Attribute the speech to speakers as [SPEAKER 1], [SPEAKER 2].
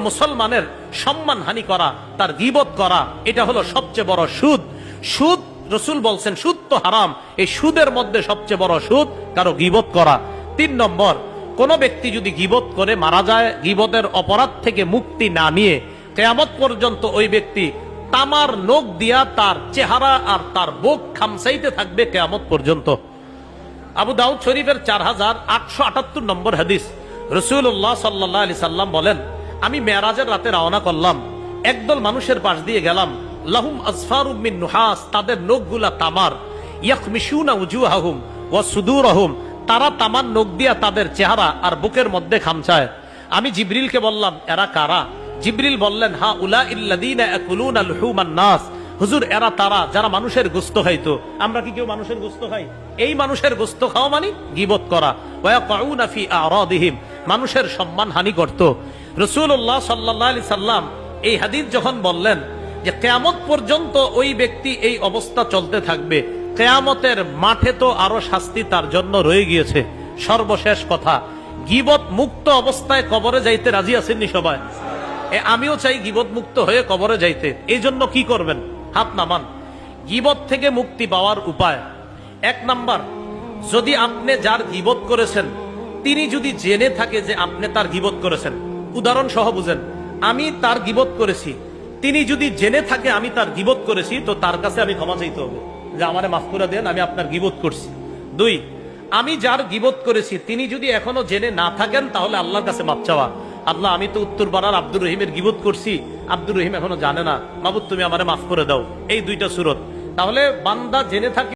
[SPEAKER 1] মুসলমানের সম্মানহানি করা, তার গীবত করা, এটা হলো সবচেয়ে বড় সুদ। সুদ, রাসূল বলছেন সুদ তো হারাম, এই সুদের মধ্যে সবচেয়ে বড় সুদ কারো গীবত করা। 3 নম্বর, কোন ব্যক্তি যদি গীবত করে মারা যায়, গীবতের অপরাধ থেকে মুক্তি না নিয়ে কিয়ামত পর্যন্ত ওই ব্যক্তি তামার নখ দিয়া তার চেহারা আর তার বুক খামসাইতে থাকবে কিয়ামত পর্যন্ত। আবু দাউদ শরীফের 4878 নম্বর হাদিস, রাসূলুল্লাহ সাল্লাল্লাহু আলাইহি সাল্লাম বলেন, আমি মেরাজের রাতে রওনা করলাম, একদল মানুষের পাশ দিয়ে গেলাম, লাহুম আসফারুম মিন নুহাস, তাদের নখগুলা তামার, ইয়াখমিশুনা উজুহাহুম ওয়া সুদুরহুম, তারা তামার নখ দিয়া তাদের চেহারা আর বুকের মধ্যে খামচায়। আমি জিবরিলকে বললাম, এরা কারা? জিবরিল বললেন, হা উলা ইল্লাযীনা ইয়াকুলুনা লুহুমান নাস, হুজুর এরা তারা যারা মানুষের গোশত খাইতো। আমরা কি কেউ মানুষের গোশত খাই? এই মানুষের গোশত খাওয়া মানে গীবত করা। ওয়া ইয়াকুনা ফি আরাদিহিম, মানুষের সম্মান হানি করত। রাসূলুল্লাহ সাল্লাল্লাহু আলাইহি সাল্লাম এই হাদিস যখন বললেন যে কিয়ামত পর্যন্ত ওই ব্যক্তি এই অবস্থা চলতে থাকবে, কিয়ামতের মাঠে তো আরো শাস্তি তার জন্য রয়ে গিয়েছে। সর্বশেষ কথা, গীবত মুক্ত অবস্থায় কবরে যাইতে রাজি আছেননি সবাই? আমিও চাই গীবত মুক্ত হয়ে কবরে যাইতে। এই জন্য কি করবেন? হাত নামান। গীবত থেকে মুক্তি পাওয়ার উপায়, 1 নাম্বার, যদি আপনি যার গীবত করেছেন তিনি যদি জেনে থাকে যে আপনি তার গীবত করেছেন, উদাহরণ সহ বুঝেন, আমি তার গীবত করেছি, তিনি যদি জেনে থাকে আমি তার গীবত করেছি, তো তার কাছে আমি ক্ষমা চাইতে হবে যে আমারে মাফ করে দেন, আমি আপনার গীবত করছি। 2, আমি যার গীবত করেছি তিনি যদি এখনো জেনে না থাকেন, তাহলে আল্লাহর কাছে মাফ চাওয়া, আল্লাহ আমি তো উত্তরপাড়ার আব্দুর রহিমের গীবত করছি, আব্দুর রহিম এখনো জানে না, মাবুদ তুমি আমারে মাফ করে দাও। এই 2টা সূরত। তাহলে বান্দা জেনে থাকে